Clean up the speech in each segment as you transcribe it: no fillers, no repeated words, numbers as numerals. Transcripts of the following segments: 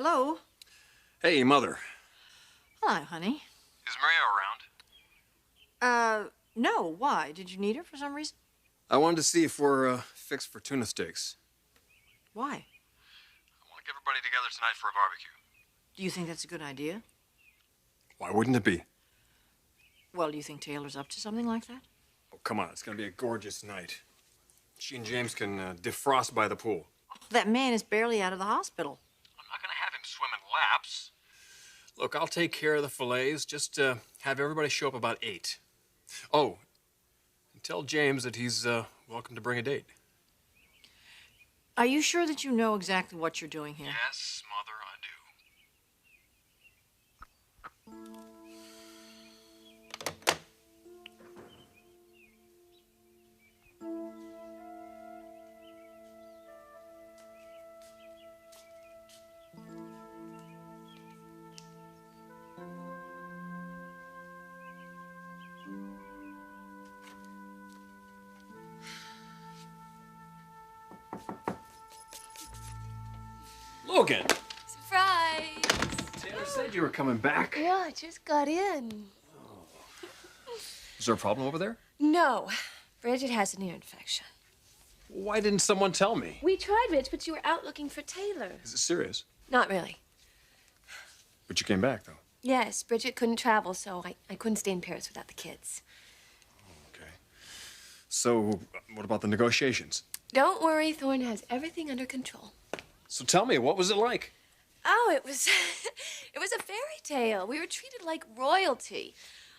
Hello? Hey, Mother. Hello, honey. Is Maria around? No. Why? Did you need her for some reason? I wanted to see if we're fixed for tuna steaks. Why? I want to get everybody together tonight for a barbecue. Do you think that's a good idea? Why wouldn't it be? Well, do you think Taylor's up to something like that? Oh, come on. It's going to be a gorgeous night. She and James can defrost by the pool. That man is barely out of the hospital. I'm not going to have him swim in laps. Look, I'll take care of the fillets. Just have everybody show up about 8. Oh, and tell James that he's welcome to bring a date. Are you sure that you know exactly what you're doing here? Yes, Mother, I do. Logan! Surprise! Taylor said you were coming back. Yeah, I just got in. Is there a problem over there? No, Bridget has an ear infection. Why didn't someone tell me? We tried, Rich, but you were out looking for Taylor. Is it serious? Not really. But you came back, though. Yes, Bridget couldn't travel, so I couldn't stay in Paris without the kids. Okay. So, what about the negotiations? Don't worry, Thorne has everything under control. So tell me, what was it like? Oh, it was it was a fairy tale. We were treated like royalty.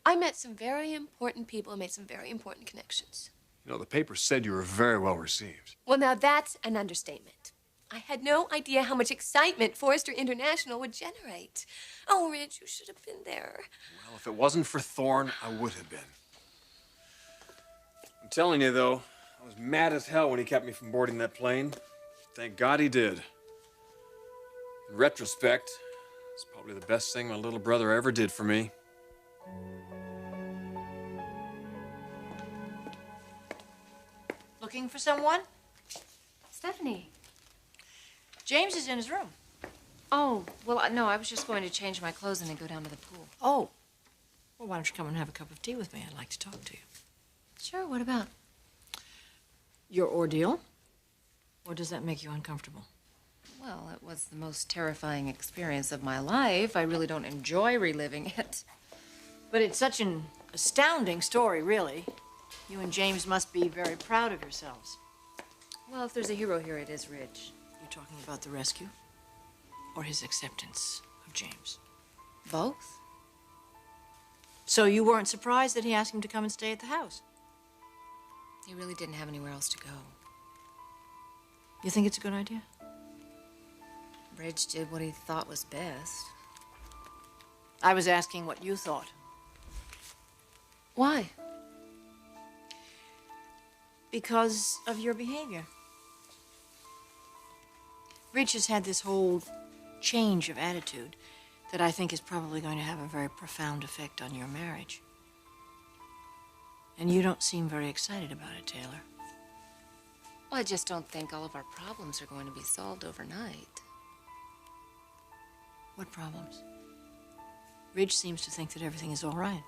I met some very important people and made some very important connections. You know, the paper said you were very well received. Well, now that's an understatement. I had no idea how much excitement Forrester International would generate. Oh, Rich, you should have been there. Well, if it wasn't for Thorne, I would have been. I'm telling you, though, I was mad as hell when he kept me from boarding that plane. Thank God he did. In retrospect, it's probably the best thing my little brother ever did for me. Looking for someone? Stephanie. James is in his room. Oh, well, no, I was just going to change my clothes and then go down to the pool. Oh. Well, why don't you come and have a cup of tea with me? I'd like to talk to you. Sure, what about? Your ordeal? Or does that make you uncomfortable? Well, it was the most terrifying experience of my life. I really don't enjoy reliving it. But it's such an astounding story, really. You and James must be very proud of yourselves. Well, if there's a hero here, it is Ridge. You're talking about the rescue? Or his acceptance of James? Both? So you weren't surprised that he asked him to come and stay at the house? He really didn't have anywhere else to go. You think it's a good idea? Ridge did what he thought was best. I was asking what you thought. Why? Because of your behavior. Ridge has had this whole change of attitude that I think is probably going to have a very profound effect on your marriage. And you don't seem very excited about it, Taylor. Well, I just don't think all of our problems are going to be solved overnight. What problems? Ridge seems to think that everything is all right.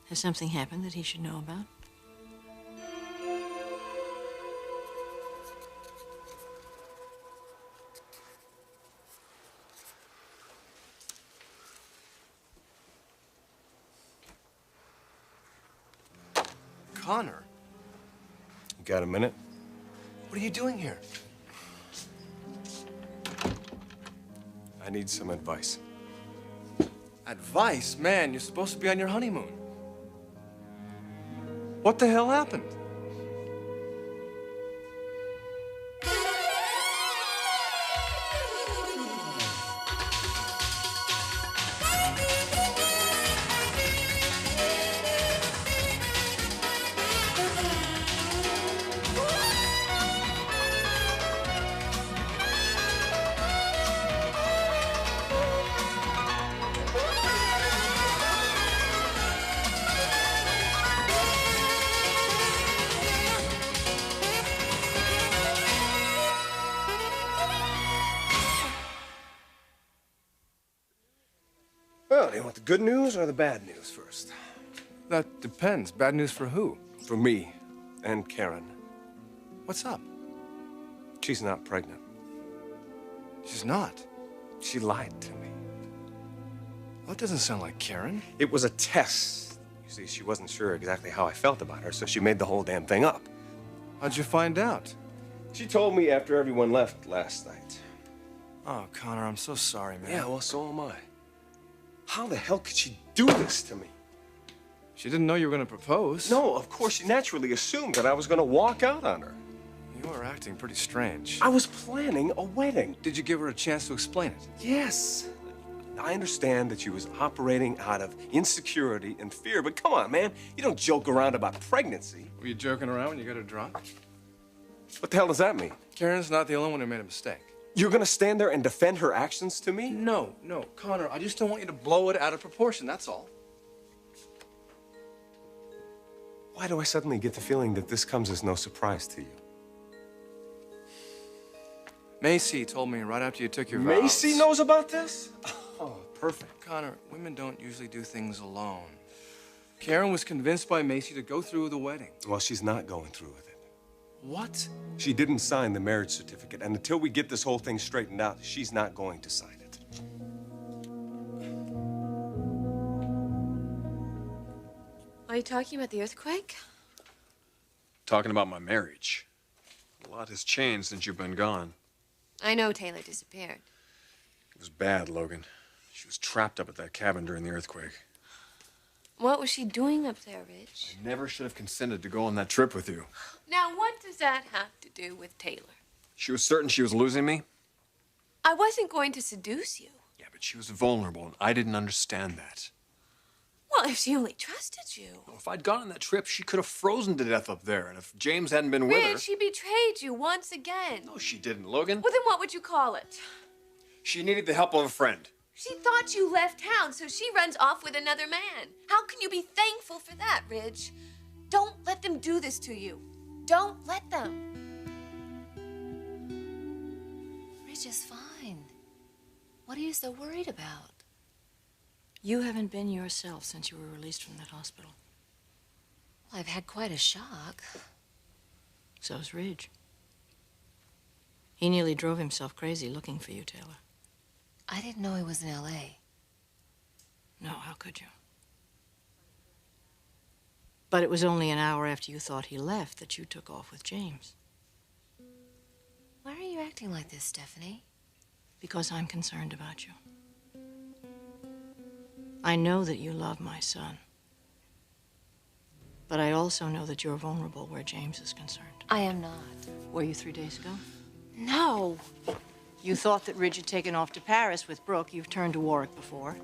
Has something happened that he should know about? Connor. You got a minute? What are you doing here? I need some advice. Advice? Man, you're supposed to be on your honeymoon. What the hell happened? Well, do you want the good news or the bad news first? That depends. Bad news for who? For me and Karen. What's up? She's not pregnant. She's not. She lied to me. Well, that doesn't sound like Karen. It was a test. You see, she wasn't sure exactly how I felt about her, so she made the whole damn thing up. How'd you find out? She told me after everyone left last night. Oh, Connor, I'm so sorry, man. Yeah, well, so am I. How the hell could she do this to me? She didn't know you were going to propose. No, of course, she naturally assumed that I was going to walk out on her. You were acting pretty strange. I was planning a wedding. Did you give her a chance to explain it? Yes. I understand that she was operating out of insecurity and fear, but come on, man. You don't joke around about pregnancy. Were you joking around when you got her drunk? What the hell does that mean? Karen's not the only one who made a mistake. You're going to stand there and defend her actions to me? No, Connor, I just don't want you to blow it out of proportion, that's all. Why do I suddenly get the feeling that this comes as no surprise to you? Macy told me right after you took your vows. Macy knows about this? Oh, perfect. Connor, women don't usually do things alone. Karen was convinced by Macy to go through with the wedding. Well, she's not going through with it. What? She didn't sign the marriage certificate, and until we get this whole thing straightened out, she's not going to sign it. Are you talking about the earthquake? Talking about my marriage. A lot has changed since you've been gone. I know Taylor disappeared. It was bad, Logan. She was trapped up at that cabin during the earthquake. What was she doing up there, Rich? I never should have consented to go on that trip with you. Now, what does that have to do with Taylor? She was certain she was losing me? I wasn't going to seduce you. Yeah, but she was vulnerable, and I didn't understand that. Well, if she only trusted you. Well, if I'd gone on that trip, she could have frozen to death up there, and if James hadn't been with her... Rich, she betrayed you once again. No, she didn't, Logan. Well, then what would you call it? She needed the help of a friend. She thought you left town, so she runs off with another man. How can you be thankful for that, Ridge? Don't let them do this to you. Don't let them. Ridge is fine. What are you so worried about? You haven't been yourself since you were released from that hospital. Well, I've had quite a shock. So's Ridge. He nearly drove himself crazy looking for you, Taylor. I didn't know he was in L.A. No, how could you? But it was only an hour after you thought he left that you took off with James. Why are you acting like this, Stephanie? Because I'm concerned about you. I know that you love my son. But I also know that you're vulnerable where James is concerned. I am not. Were you 3 days ago? No. You thought that Ridge had taken off to Paris with Brooke. You've turned to Warwick before.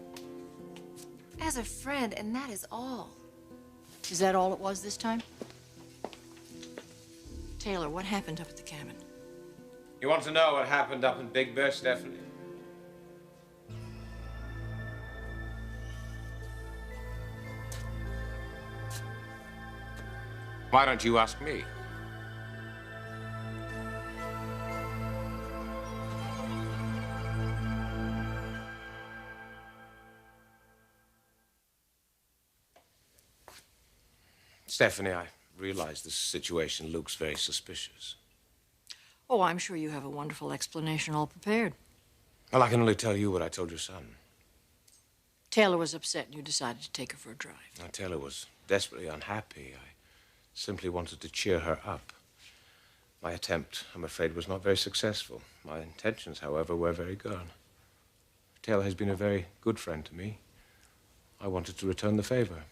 As a friend, and that is all. Is that all it was this time? Taylor, what happened up at the cabin? You want to know what happened up in Big Bear, Stephanie? Why don't you ask me? Stephanie, I realize this situation looks very suspicious. Oh, I'm sure you have a wonderful explanation all prepared. Well, I can only tell you what I told your son. Taylor was upset and you decided to take her for a drive. Now, Taylor was desperately unhappy. I simply wanted to cheer her up. My attempt, I'm afraid, was not very successful. My intentions, however, were very good. Taylor has been a very good friend to me. I wanted to return the favor.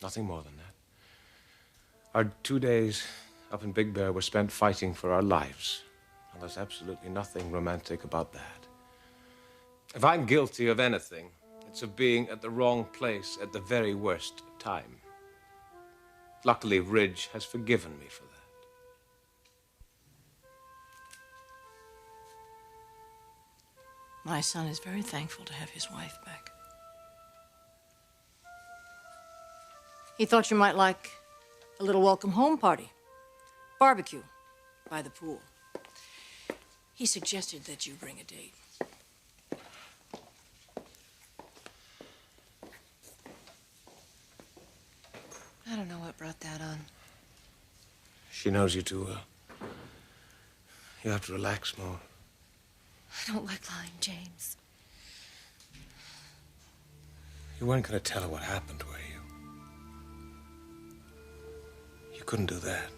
Nothing more than that. Our 2 days up in Big Bear were spent fighting for our lives. And there's absolutely nothing romantic about that. If I'm guilty of anything, it's of being at the wrong place at the very worst time. Luckily, Ridge has forgiven me for that. My son is very thankful to have his wife back. He thought you might like a little welcome home party. Barbecue by the pool. He suggested that you bring a date. What brought that on? She knows you too well. You have to relax more. I don't like lying, James. You weren't going to tell her what happened, were you? You couldn't do that.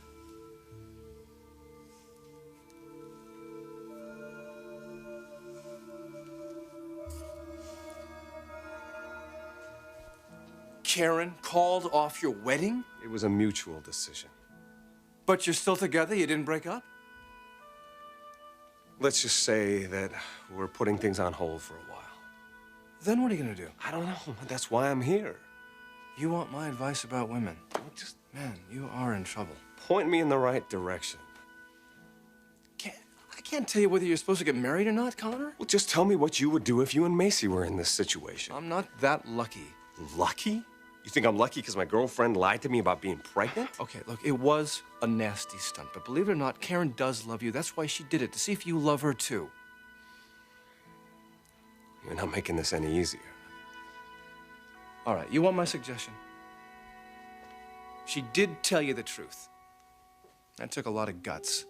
Karen called off your wedding? It was a mutual decision. But you're still together? You didn't break up? Let's just say that we're putting things on hold for a while. Then what are you gonna do? I don't know. That's why I'm here. You want my advice about women? Well, just, man, you are in trouble. Point me in the right direction. I can't tell you whether you're supposed to get married or not, Connor. Well, just tell me what you would do if you and Macy were in this situation. I'm not that lucky. Lucky? You think I'm lucky because my girlfriend lied to me about being pregnant? Okay, look, it was a nasty stunt, but believe it or not, Karen does love you. That's why she did it, to see if you love her too. You're not making this any easier. All right, you want my suggestion? She did tell you the truth. That took a lot of guts.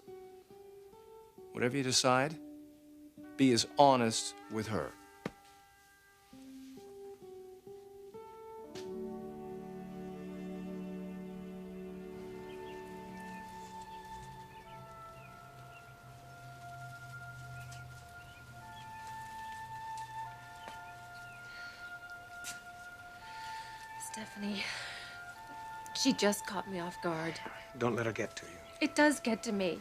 Whatever you decide, be as honest with her. Stephanie, she just caught me off guard. Don't let her get to you. It does get to me.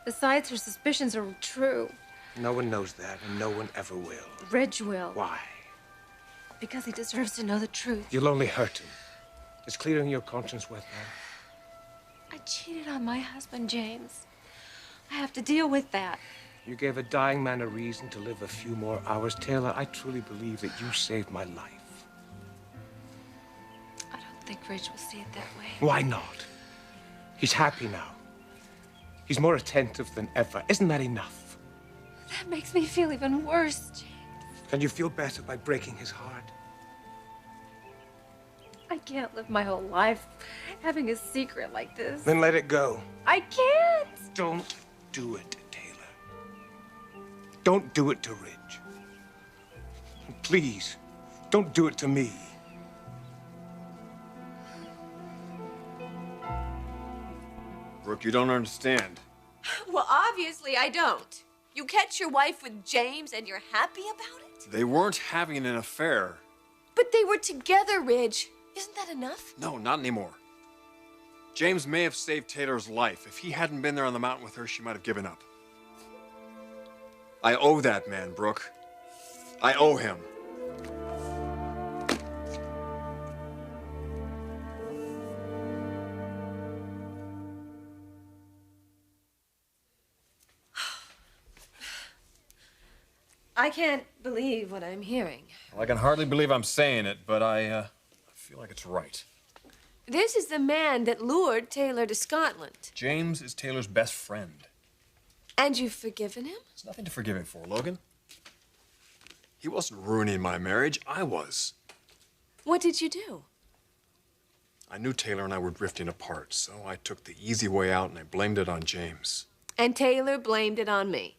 Besides, her suspicions are true. No one knows that, and no one ever will. Reg will. Why? Because he deserves to know the truth. You'll only hurt him. Is clearing your conscience worth that? I cheated on my husband, James. I have to deal with that. You gave a dying man a reason to live a few more hours. Taylor, I truly believe that you saved my life. I don't think Reg will see it that way. Why not? He's happy now. He's more attentive than ever. Isn't that enough? That makes me feel even worse, James. Can you feel better by breaking his heart? I can't live my whole life having a secret like this. Then let it go. I can't! Don't do it, Taylor. Don't do it to Ridge. Please, don't do it to me. Brooke, you don't understand. Well, obviously I don't. You catch your wife with James and you're happy about it? They weren't having an affair. But they were together, Ridge. Isn't that enough? No, not anymore. James may have saved Taylor's life. If he hadn't been there on the mountain with her, she might have given up. I owe that man, Brooke. I owe him. I can't believe what I'm hearing. Well, I can hardly believe I'm saying it, but I feel like it's right. This is the man that lured Taylor to Scotland. James is Taylor's best friend. And you've forgiven him? There's nothing to forgive him for, Logan. He wasn't ruining my marriage. I was. What did you do? I knew Taylor and I were drifting apart, so I took the easy way out and I blamed it on James. And Taylor blamed it on me.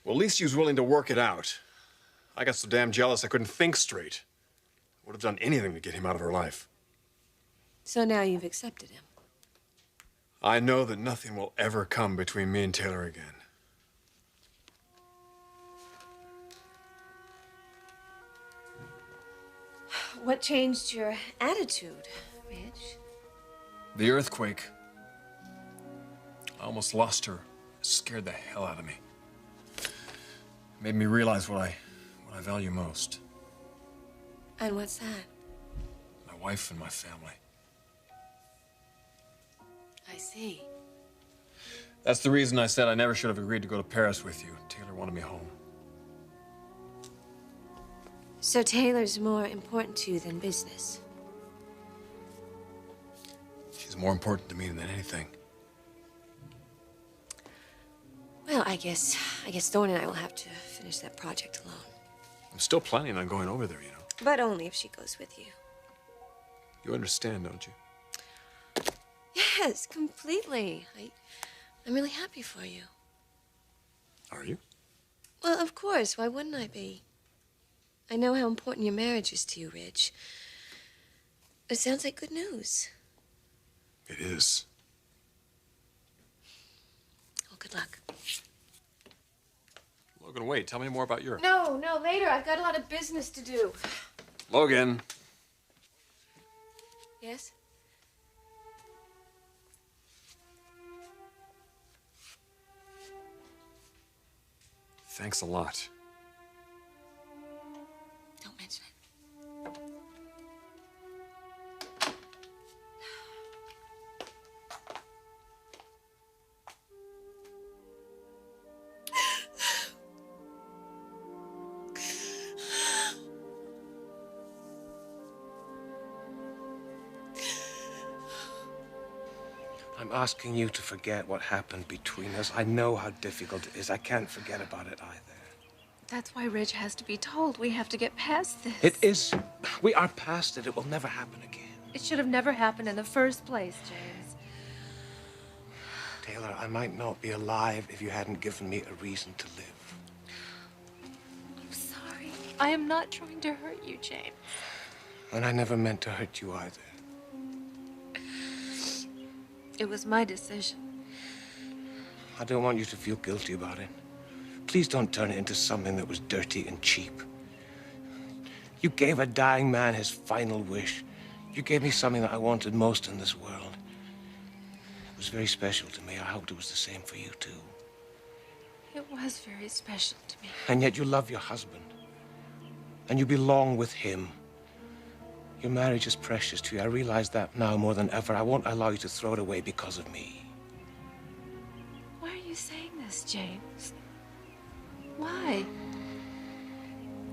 Well, at least he was willing to work it out. I got so damn jealous I couldn't think straight. I would have done anything to get him out of her life. So now you've accepted him. I know that nothing will ever come between me and Taylor again. What changed your attitude, Ridge? The earthquake. I almost lost her. It scared the hell out of me. It made me realize what I value most. And what's that? My wife and my family. I see. That's the reason I said I never should have agreed to go to Paris with you. Taylor wanted me home. So Taylor's more important to you than business? She's more important to me than anything. Well, I guess Thorne and I will have to finish that project alone. I'm still planning on going over there, you know. But only if she goes with you. You understand, don't you? Yes, completely. I'm really happy for you. Are you? Well, of course. Why wouldn't I be? I know how important your marriage is to you, Ridge. It sounds like good news. It is. Well, good luck. Logan, wait. Tell me more about your... No, later. I've got a lot of business to do. Logan. Yes? Thanks a lot. Don't mention it. I'm asking you to forget what happened between us. I know how difficult it is. I can't forget about it either. That's why Ridge has to be told. We have to get past this. It is. We are past it. It will never happen again. It should have never happened in the first place, James. Taylor, I might not be alive if you hadn't given me a reason to live. I'm sorry. I am not trying to hurt you, James. And I never meant to hurt you either. It was my decision. I don't want you to feel guilty about it. Please don't turn it into something that was dirty and cheap. You gave a dying man his final wish. You gave me something that I wanted most in this world. It was very special to me. I hoped it was the same for you, too. It was very special to me. And yet you love your husband. And you belong with him. Your marriage is precious to you. I realize that now more than ever. I won't allow you to throw it away because of me. Why are you saying this, James? Why?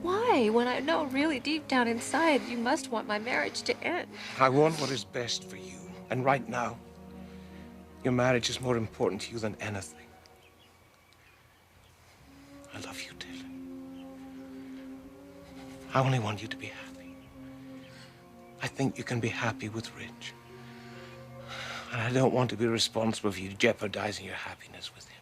Why? When I know really deep down inside you must want my marriage to end. I want what is best for you. And right now, your marriage is more important to you than anything. I love you, Taylor. I only want you to be happy. I think you can be happy with Rich. And I don't want to be responsible for you jeopardizing your happiness with him.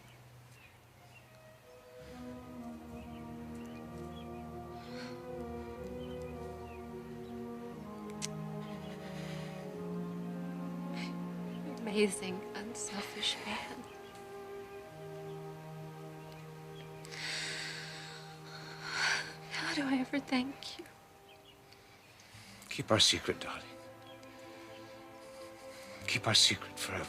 Amazing, unselfish man. How do I ever thank you? Keep our secret, darling. Keep our secret forever.